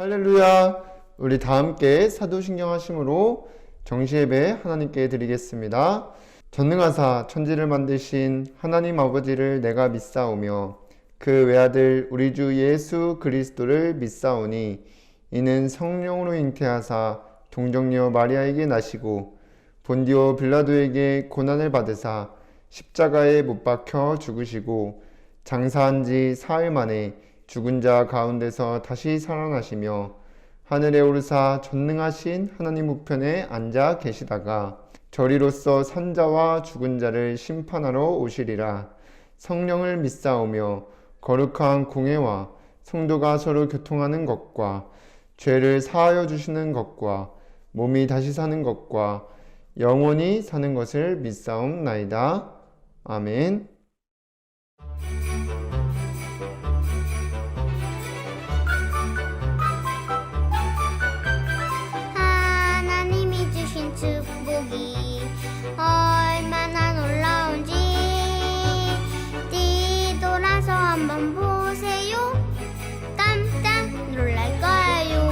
할렐루야! 우리 다 함께 사도신경 하심으로 정시예배 하나님께 드리겠습니다. 전능하사 천지를 만드신 하나님 아버지를 내가 믿사오며 그 외아들 우리 주 예수 그리스도를 믿사오니 이는 성령으로 잉태하사 동정녀 마리아에게 나시고 본디오 빌라도에게 고난을 받으사 십자가에 못 박혀 죽으시고 장사한 지 사흘 만에 죽은 자 가운데서 다시 살아나시며 하늘에 오르사 전능하신 하나님 우편에 앉아 계시다가 저리로서 산자와 죽은 자를 심판하러 오시리라. 성령을 믿사오며 거룩한 공회와 성도가 서로 교통하는 것과 죄를 사하여 주시는 것과 몸이 다시 사는 것과 영원히 사는 것을 믿사옵나이다. 아멘. 하나님이 주신 축복이 얼마나 놀라운지 뒤돌아서 한번 보세요. 깜짝 놀랄 거예요.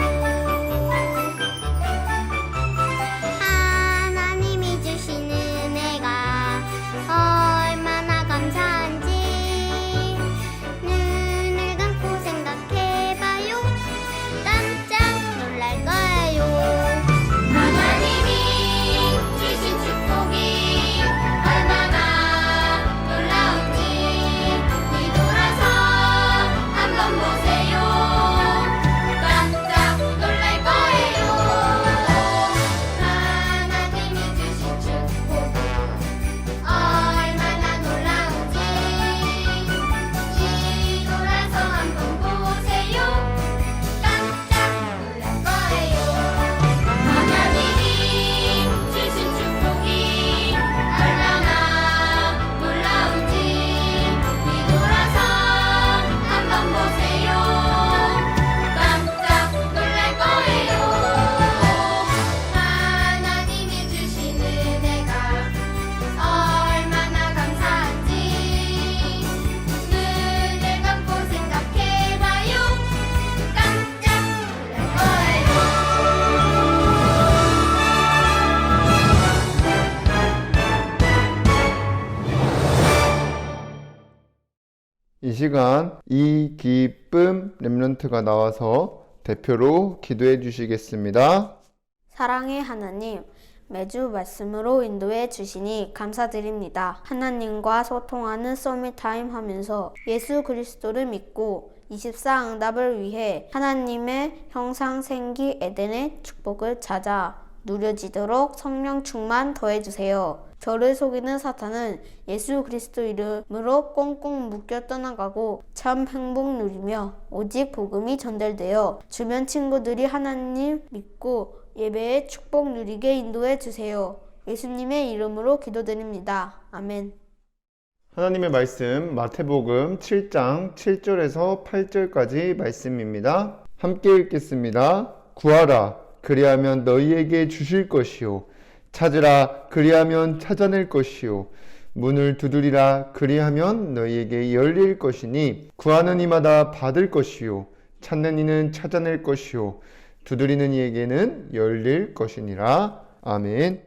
하나님이 주신 은혜가 얼마나 감사한지 눈을 감고 생각해봐요. 깜짝 놀랄 거예요. 하나님이 주신 축복이 얼마나 놀라운지 뒤돌아서 한번 보세요. 깜짝 놀랄 거예요. 하나님이 주신 축복이 얼마나 놀라운지 뒤돌아서 한번 보세요. 깜짝 놀랄 거예요. 하나님이 주신 축복이 얼마나 놀라운지 뒤돌아서 한번 보세요. 깜짝 놀랄 거예요. 하나님이 주신 은혜가 얼마나 감사한지 눈을 감고 생각해봐요. 깜짝 놀랄 거예요. 이 시간 이 기쁨 렘넌트가 나와서 대표로 기도해 주시겠습니다. 사랑의 하나님, 매주 말씀으로 인도해 주시니 감사드립니다. 하나님과 소통하는 서밋타임 하면서 예수 그리스도를 믿고 24응답을 위해 하나님의 형상 생기 에덴의 축복을 찾아 누려지도록 성령 충만 더해주세요. 저를 속이는 사탄은 예수 그리스도 이름으로 꽁꽁 묶여 떠나가고 참 행복 누리며 오직 복음이 전달되어 주변 친구들이 하나님 믿고 예배의 축복 누리게 인도해 주세요. 예수님의 이름으로 기도드립니다. 아멘. 하나님의 말씀 마태복음 7장 7절에서 8절까지 말씀입니다. 함께 읽겠습니다. 구하라 그리하면 너희에게 주실 것이요 찾으라 그리하면 찾아낼 것이요 문을 두드리라 그리하면 너희에게 열릴 것이니 구하는 이마다 받을 것이요 찾는 이는 찾아낼 것이요 두드리는 이에게는 열릴 것이니라. 아멘.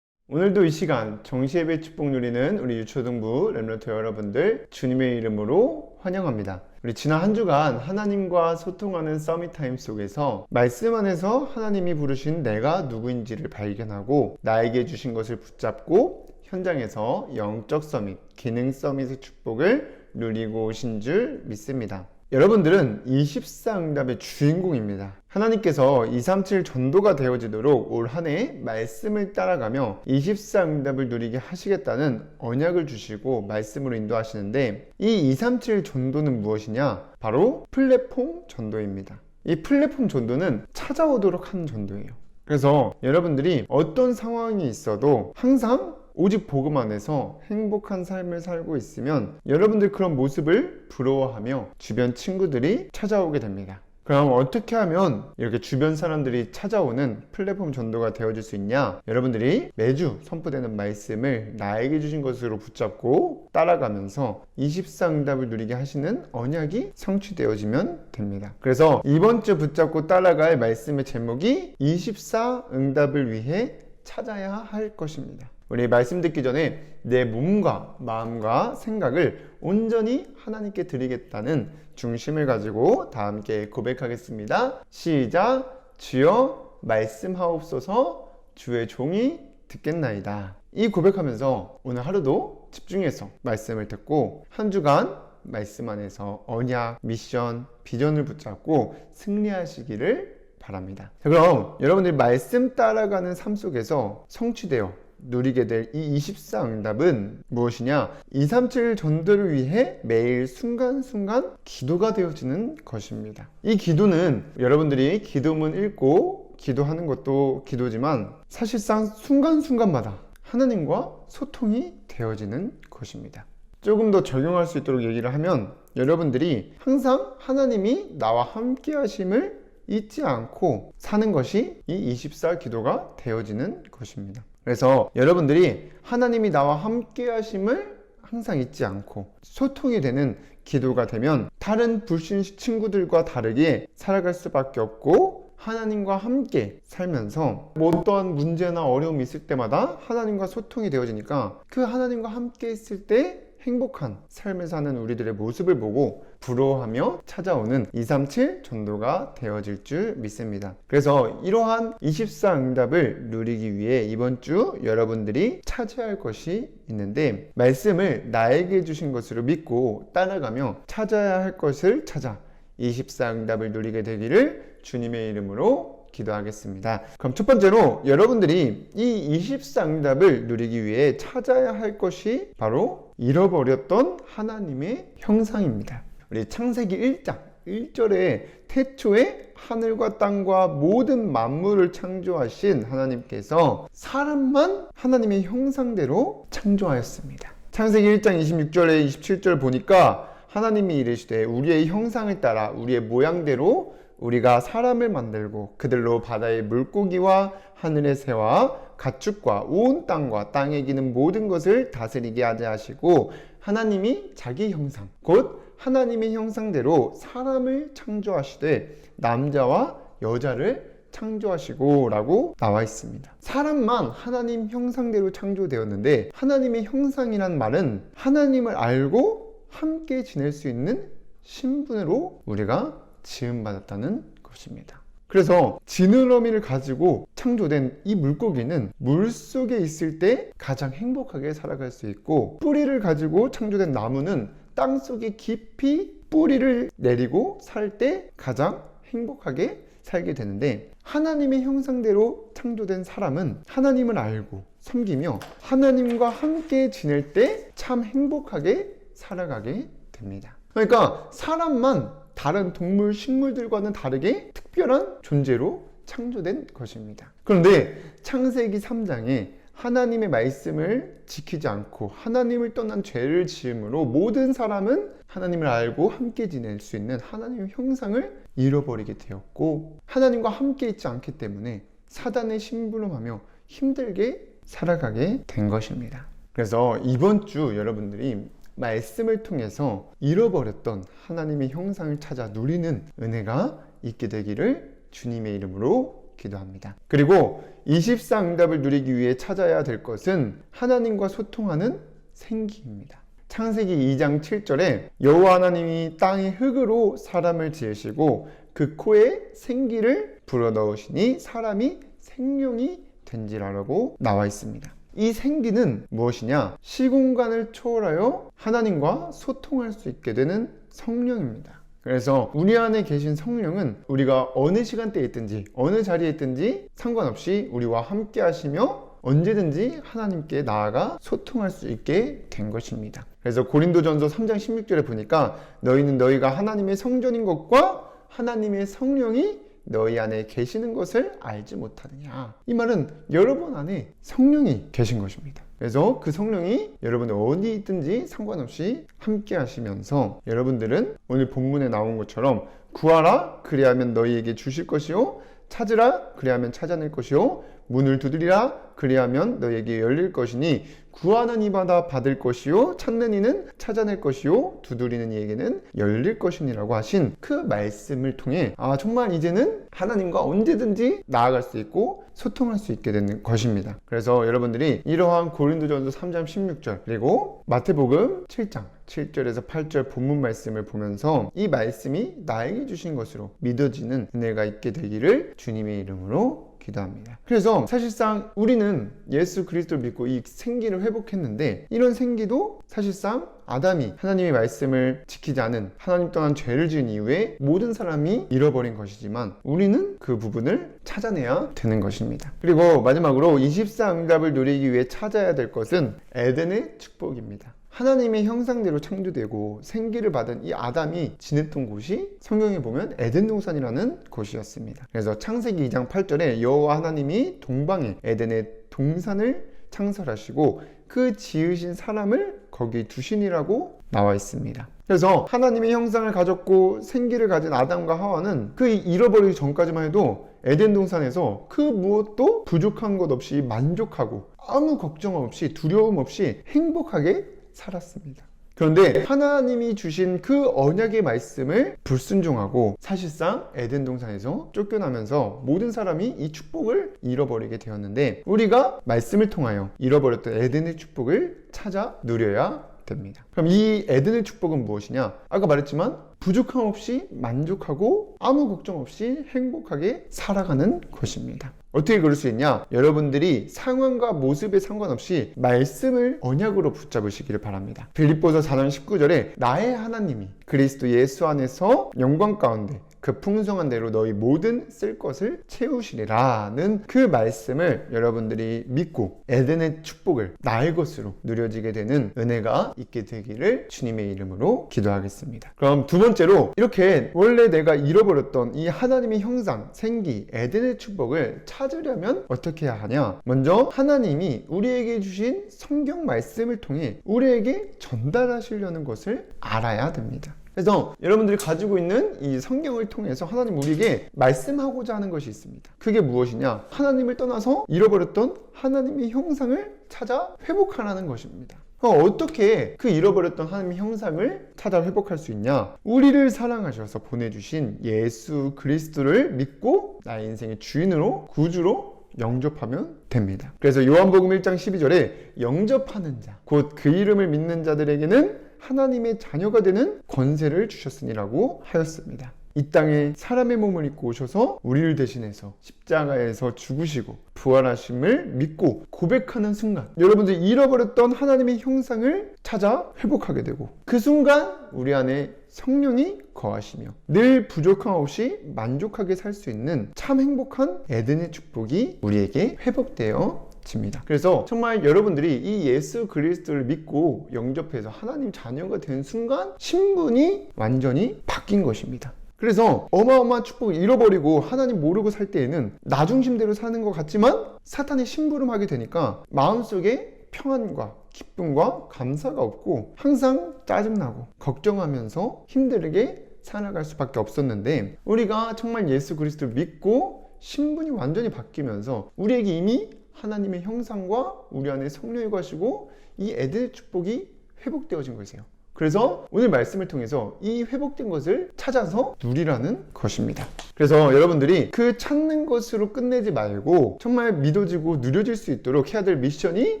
오늘도 이 시간 정시예배 축복 누리는 우리 유초등부 렘넌트 여러분들 주님의 이름으로 환영합니다. 우리 지난 한 주간 하나님과 소통하는 서밋타임 속에서 말씀 안에서 하나님이 부르신 내가 누구인지를 발견하고 나에게 주신 것을 붙잡고 현장에서 영적 서밋, 기능 서밋의 축복을 누리고 오신 줄 믿습니다. 여러분들은 24응답의 주인공입니다. 하나님께서 237 전도가 되어지도록 올 한 해 말씀을 따라가며 24응답을 누리게 하시겠다는 언약을 주시고 말씀으로 인도하시는데 이 237 전도는 무엇이냐? 바로 플랫폼 전도입니다. 이 플랫폼 전도는 찾아오도록 하는 전도예요. 그래서 여러분들이 어떤 상황이 있어도 항상 오직 복음 안에서 행복한 삶을 살고 있으면 여러분들 그런 모습을 부러워하며 주변 친구들이 찾아오게 됩니다. 그럼 어떻게 하면 이렇게 주변 사람들이 찾아오는 플랫폼 전도가 되어질 수 있냐? 여러분들이 매주 선포되는 말씀을 나에게 주신 것으로 붙잡고 따라가면서 24응답을 누리게 하시는 언약이 성취되어지면 됩니다. 그래서 이번 주 붙잡고 따라갈 말씀의 제목이 24응답을 위해 찾아야 할 것입니다. 우리 말씀 듣기 전에 내 몸과 마음과 생각을 온전히 하나님께 드리겠다는 중심을 가지고 다 함께 고백하겠습니다. 시작! 주여 말씀하옵소서, 주의 종이 듣겠나이다. 이 고백하면서 오늘 하루도 집중해서 말씀을 듣고 한 주간 말씀 안에서 언약, 미션, 비전을 붙잡고 승리하시기를 바랍니다. 자, 그럼 여러분들이 말씀 따라가는 삶 속에서 성취되어 누리게 될 이 24응답은 무엇이냐? 237 전도를 위해 매일 순간순간 기도가 되어지는 것입니다. 이 기도는 여러분들이 기도문 읽고 기도하는 것도 기도지만 사실상 순간순간마다 하나님과 소통이 되어지는 것입니다. 조금 더 적용할 수 있도록 얘기를 하면 여러분들이 항상 하나님이 나와 함께 하심을 잊지 않고 사는 것이 이 24 기도가 되어지는 것입니다. 그래서 여러분들이 하나님이 나와 함께 하심을 항상 잊지 않고 소통이 되는 기도가 되면 다른 불신 친구들과 다르게 살아갈 수밖에 없고 하나님과 함께 살면서 어떠한 문제나 어려움이 있을 때마다 하나님과 소통이 되어지니까 그 하나님과 함께 있을 때 행복한 삶을 사는 우리들의 모습을 보고 부러워하며 찾아오는 237 전도가 되어질 줄 믿습니다. 그래서 이러한 24응답을 누리기 위해 이번 주 여러분들이 찾아야 할 것이 있는데 말씀을 나에게 주신 것으로 믿고 따라가며 찾아야 할 것을 찾아 24응답을 누리게 되기를 주님의 이름으로 기도하겠습니다. 그럼 첫 번째로 여러분들이 이 24응답을 누리기 위해 찾아야 할 것이 바로 잃어버렸던 하나님의 형상입니다. 우리 창세기 1장 1절에 태초에 하늘과 땅과 모든 만물을 창조하신 하나님께서 사람만 하나님의 형상대로 창조하였습니다. 창세기 1장 26절에 27절 보니까 하나님이 이르시되 우리의 형상을 따라 우리의 모양대로 우리가 사람을 만들고 그들로 바다의 물고기와 하늘의 새와 가축과 온 땅과 땅에 기는 모든 것을 다스리게 하자 하시고 하나님이 자기 형상 곧 하나님의 형상대로 사람을 창조하시되 남자와 여자를 창조하시고 라고 나와 있습니다. 사람만 하나님 형상대로 창조되었는데 하나님의 형상이란 말은 하나님을 알고 함께 지낼 수 있는 신분으로 우리가 지음받았다는 것입니다. 그래서 지느러미를 가지고 창조된 이 물고기는 물속에 있을 때 가장 행복하게 살아갈 수 있고 뿌리를 가지고 창조된 나무는 땅속에 깊이 뿌리를 내리고 살 때 가장 행복하게 살게 되는데 하나님의 형상대로 창조된 사람은 하나님을 알고 섬기며 하나님과 함께 지낼 때 참 행복하게 살아가게 됩니다. 그러니까 사람만 다른 동물, 식물들과는 다르게 특별한 존재로 창조된 것입니다. 그런데 창세기 3장에 하나님의 말씀을 지키지 않고 하나님을 떠난 죄를 지음으로 모든 사람은 하나님을 알고 함께 지낼 수 있는 하나님의 형상을 잃어버리게 되었고 하나님과 함께 있지 않기 때문에 사단의 심부름하며 힘들게 살아가게 된 것입니다. 그래서 이번 주 여러분들이 말씀을 통해서 잃어버렸던 하나님의 형상을 찾아 누리는 은혜가 있게 되기를 주님의 이름으로 기도합니다. 그리고 24응답을 누리기 위해 찾아야 될 것은 하나님과 소통하는 생기입니다. 창세기 2장 7절에 여호와 하나님이 땅의 흙으로 사람을 지으시고 그 코에 생기를 불어넣으시니 사람이 생명이 된지라라고 나와 있습니다. 이 생기는 무엇이냐? 시공간을 초월하여 하나님과 소통할 수 있게 되는 성령입니다. 그래서 우리 안에 계신 성령은 우리가 어느 시간대에 있든지 어느 자리에 있든지 상관없이 우리와 함께 하시며 언제든지 하나님께 나아가 소통할 수 있게 된 것입니다. 그래서 고린도전서 3장 16절에 보니까 너희는 너희가 하나님의 성전인 것과 하나님의 성령이 너희 안에 계시는 것을 알지 못하느냐. 이 말은 여러분 안에 성령이 계신 것입니다. 그래서 그 성령이 여러분 어디 있든지 상관없이 함께 하시면서 여러분들은 오늘 본문에 나온 것처럼 구하라 그리하면 너희에게 주실 것이요 찾으라 그리하면 찾아낼 것이요 문을 두드리라 그리하면 너희에게 열릴 것이니 구하는 이마다 받을 것이요 찾는 이는 찾아낼 것이요 두드리는 이에게는 열릴 것이니라고 하신 그 말씀을 통해 정말 이제는 하나님과 언제든지 나아갈 수 있고 소통할 수 있게 되는 것입니다. 그래서 여러분들이 이러한 고린도전서 3장 16절 그리고 마태복음 7장 7절에서 8절 본문 말씀을 보면서 이 말씀이 나에게 주신 것으로 믿어지는 은혜가 있게 되기를 주님의 이름으로 기도합니다. 그래서 사실상 우리는 예수 그리스도를 믿고 이 생기를 회복했는데 이런 생기도 사실상 아담이 하나님의 말씀을 지키지 않은 하나님 떠난 죄를 지은 이후에 모든 사람이 잃어버린 것이지만 우리는 그 부분을 찾아내야 되는 것입니다. 그리고 마지막으로 24응답을 누리기 위해 찾아야 될 것은 에덴의 축복입니다. 하나님의 형상대로 창조되고 생기를 받은 이 아담이 지냈던 곳이 성경에 보면 에덴 동산이라는 곳이었습니다. 그래서 창세기 2장 8절에 여호와 하나님이 동방에 에덴의 동산을 창설하시고 그 지으신 사람을 거기 두시니라고 나와 있습니다. 그래서 하나님의 형상을 가졌고 생기를 가진 아담과 하와는 그 잃어버리기 전까지만 해도 에덴 동산에서 그 무엇도 부족한 것 없이 만족하고 아무 걱정 없이 두려움 없이 행복하게 살았습니다. 그런데 하나님이 주신 그 언약의 말씀을 불순종하고 사실상 에덴 동산에서 쫓겨나면서 모든 사람이 이 축복을 잃어버리게 되었는데 우리가 말씀을 통하여 잃어버렸던 에덴의 축복을 찾아 누려야 됩니다. 그럼 이 에덴의 축복은 무엇이냐? 아까 말했지만 부족함 없이 만족하고 아무 걱정 없이 행복하게 살아가는 것입니다. 어떻게 그럴 수 있냐? 여러분들이 상황과 모습에 상관없이 말씀을 언약으로 붙잡으시기를 바랍니다. 빌립보서 4장 19절에 나의 하나님이 그리스도 예수 안에서 영광 가운데 그 풍성한 대로 너희 모든 쓸 것을 채우시리라는 그 말씀을 여러분들이 믿고 에덴의 축복을 나의 것으로 누려지게 되는 은혜가 있게 되기를 주님의 이름으로 기도하겠습니다. 그럼 두 번째로 이렇게 원래 내가 잃어버렸던 이 하나님의 형상, 생기, 에덴의 축복을 찾으려면 어떻게 해야 하냐? 먼저 하나님이 우리에게 주신 성경 말씀을 통해 우리에게 전달하시려는 것을 알아야 됩니다. 그래서 여러분들이 가지고 있는 이 성경을 통해서 하나님 우리에게 말씀하고자 하는 것이 있습니다. 그게 무엇이냐? 하나님을 떠나서 잃어버렸던 하나님의 형상을 찾아 회복하라는 것입니다. 어떻게 그 잃어버렸던 하나님의 형상을 찾아 회복할 수 있냐? 우리를 사랑하셔서 보내주신 예수 그리스도를 믿고 나의 인생의 주인으로 구주로 영접하면 됩니다. 그래서 요한복음 1장 12절에 영접하는 자, 곧 그 이름을 믿는 자들에게는 하나님의 자녀가 되는 권세를 주셨으니라고 하였습니다. 이 땅에 사람의 몸을 입고 오셔서 우리를 대신해서 십자가에서 죽으시고 부활하심을 믿고 고백하는 순간 여러분들이 잃어버렸던 하나님의 형상을 찾아 회복하게 되고 그 순간 우리 안에 성령이 거하시며 늘 부족함 없이 만족하게 살 수 있는 참 행복한 에덴의 축복이 우리에게 회복되어 집니다. 그래서 정말 여러분들이 이 예수 그리스도를 믿고 영접해서 하나님 자녀가 된 순간 신분이 완전히 바뀐 것입니다. 그래서 어마어마한 축복을 잃어버리고 하나님 모르고 살 때에는 나 중심대로 사는 것 같지만 사탄이 심부름하게 되니까 마음속에 평안과 기쁨과 감사가 없고 항상 짜증나고 걱정하면서 힘들게 살아갈 수밖에 없었는데 우리가 정말 예수 그리스도를 믿고 신분이 완전히 바뀌면서 우리에게 이미 하나님의 형상과 우리 안에 성령이 거하시고 이 에덴의 축복이 회복되어진 것이에요. 그래서 오늘 말씀을 통해서 이 회복된 것을 찾아서 누리라는 것입니다. 그래서 여러분들이 그 찾는 것으로 끝내지 말고 정말 믿어지고 누려질 수 있도록 해야 될 미션이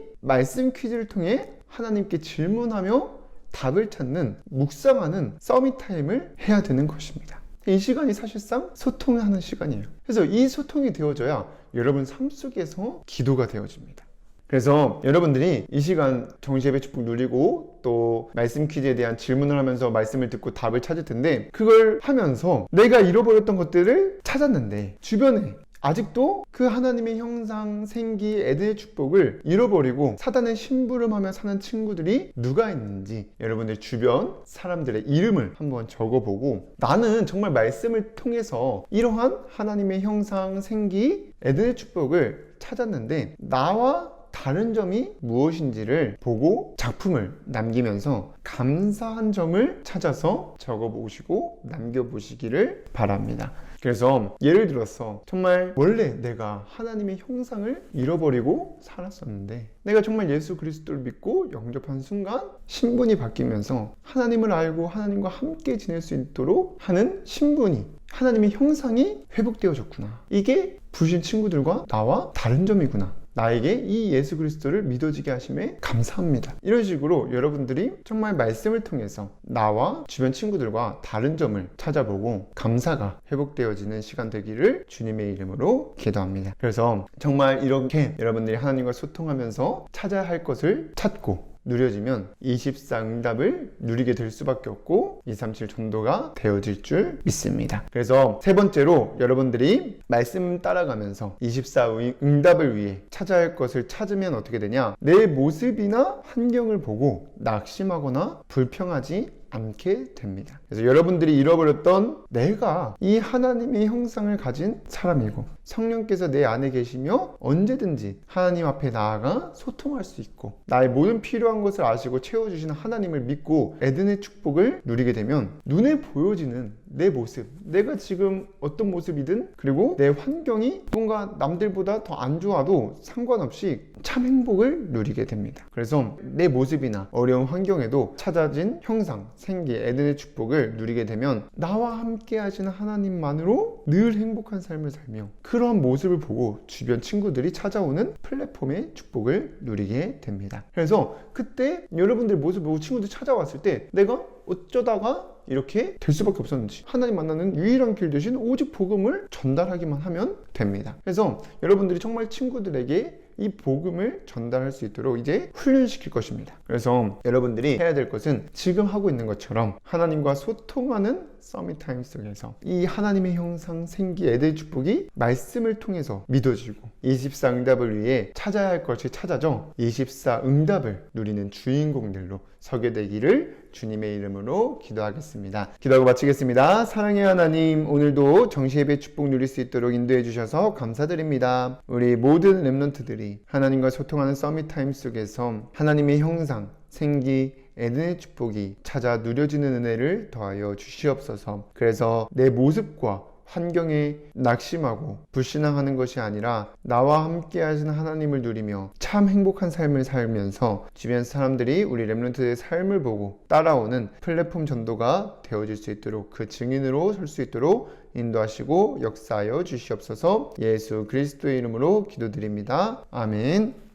말씀 퀴즈를 통해 하나님께 질문하며 답을 찾는 묵상하는 서밋 타임을 해야 되는 것입니다. 이 시간이 사실상 소통하는 시간이에요. 그래서 이 소통이 되어져야 여러분 삶 속에서 기도가 되어집니다. 그래서 여러분들이 이 시간 정시예배 축복 누리고 또 말씀 퀴즈에 대한 질문을 하면서 말씀을 듣고 답을 찾을 텐데 그걸 하면서 내가 잃어버렸던 것들을 찾았는데 주변에 아직도 그 하나님의 형상, 생기, 에덴의 축복을 잃어버리고 사단의 심부름하며 사는 친구들이 누가 있는지 여러분들 주변 사람들의 이름을 한번 적어보고 나는 정말 말씀을 통해서 이러한 하나님의 형상, 생기, 에덴의 축복을 찾았는데 나와 다른 점이 무엇인지를 보고 작품을 남기면서 감사한 점을 찾아서 적어보시고 남겨보시기를 바랍니다. 그래서 예를 들어서 정말 원래 내가 하나님의 형상을 잃어버리고 살았었는데 내가 정말 예수 그리스도를 믿고 영접한 순간 신분이 바뀌면서 하나님을 알고 하나님과 함께 지낼 수 있도록 하는 신분이 하나님의 형상이 회복되어졌구나. 이게 부신 친구들과 나와 다른 점이구나. 나에게 이 예수 그리스도를 믿어지게 하심에 감사합니다. 이런 식으로 여러분들이 정말 말씀을 통해서 나와 주변 친구들과 다른 점을 찾아보고 감사가 회복되어지는 시간 되기를 주님의 이름으로 기도합니다. 그래서 정말 이렇게 여러분들이 하나님과 소통하면서 찾아야 할 것을 찾고 누려지면 24 응답을 누리게 될 수밖에 없고 237 전도가 되어질 줄 믿습니다. 그래서 세 번째로 여러분들이 말씀 따라가면서 24 응답을 위해 찾아야 할 것을 찾으면 어떻게 되냐? 내 모습이나 환경을 보고 낙심하거나 불평하지 않게 됩니다. 그래서 여러분들이 잃어버렸던 내가 이 하나님의 형상을 가진 사람이고 성령께서 내 안에 계시며 언제든지 하나님 앞에 나아가 소통할 수 있고 나의 모든 필요한 것을 아시고 채워주시는 하나님을 믿고 에덴의 축복을 누리게 되면 눈에 보여지는 내 모습, 내가 지금 어떤 모습이든 그리고 내 환경이 뭔가 남들보다 더 안 좋아도 상관없이 참 행복을 누리게 됩니다. 그래서 내 모습이나 어려운 환경에도 찾아진 형상, 생기, 에덴의 축복을 누리게 되면 나와 함께 하시는 하나님만으로 늘 행복한 삶을 살며 그런 모습을 보고 주변 친구들이 찾아오는 플랫폼의 축복을 누리게 됩니다. 그래서 그때 여러분들 모습을 보고 친구들이 찾아왔을 때 내가 어쩌다가 이렇게 될 수밖에 없었는지 하나님 만나는 유일한 길 대신 오직 복음을 전달하기만 하면 됩니다. 그래서 여러분들이 정말 친구들에게 이 복음을 전달할 수 있도록 이제 훈련시킬 것입니다. 그래서 여러분들이 해야 될 것은 지금 하고 있는 것처럼 하나님과 소통하는 서밋타임 속에서 이 하나님의 형상, 생기, 에덴의 축복이 말씀을 통해서 믿어지고 24 응답을 위해 찾아야 할 것이 찾아져 24 응답을 누리는 주인공들로 서게 되기를 주님의 이름으로 기도하겠습니다. 기도하고 마치겠습니다. 사랑의 하나님, 오늘도 정시예배 축복 누릴 수 있도록 인도해 주셔서 감사드립니다. 우리 모든 렘넌트들이 하나님과 소통하는 서밋타임 속에서 하나님의 형상, 생기, 에덴의 축복이 찾아 누려지는 은혜를 더하여 주시옵소서. 그래서 내 모습과 환경에 낙심하고 불신앙하는 것이 아니라 나와 함께 하시는 하나님을 누리며 참 행복한 삶을 살면서 주변 사람들이 우리 렘넌트의 삶을 보고 따라오는 플랫폼 전도가 되어질 수 있도록 그 증인으로 설 수 있도록 인도하시고 역사하여 주시옵소서. 예수 그리스도의 이름으로 기도드립니다. 아멘.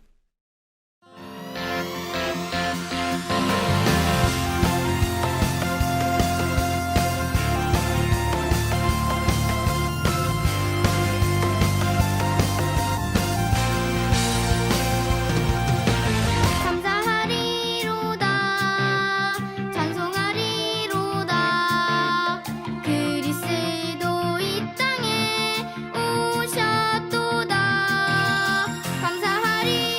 감사하리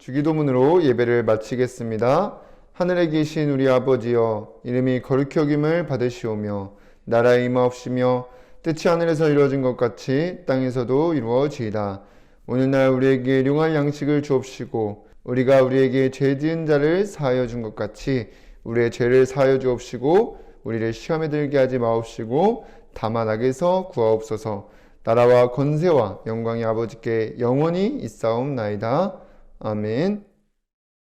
주기도문으로 예배를 마치겠습니다. 하늘에 계신 우리 아버지여, 이름이 거룩히 여김을 받으시오며 나라에 임하옵시며 뜻이 하늘에서 이루어진 것 같이 땅에서도 이루어지이다. 오늘날 우리에게 일용할 양식을 주옵시고 우리가 우리에게 죄 지은 자를 사하여 준 것 같이 우리의 죄를 사하여 주옵시고 우리를 시험에 들게 하지 마옵시고 다만 악에서 구하옵소서. 나라와 권세와 영광이 아버지께 영원히 있사옵나이다. 아멘.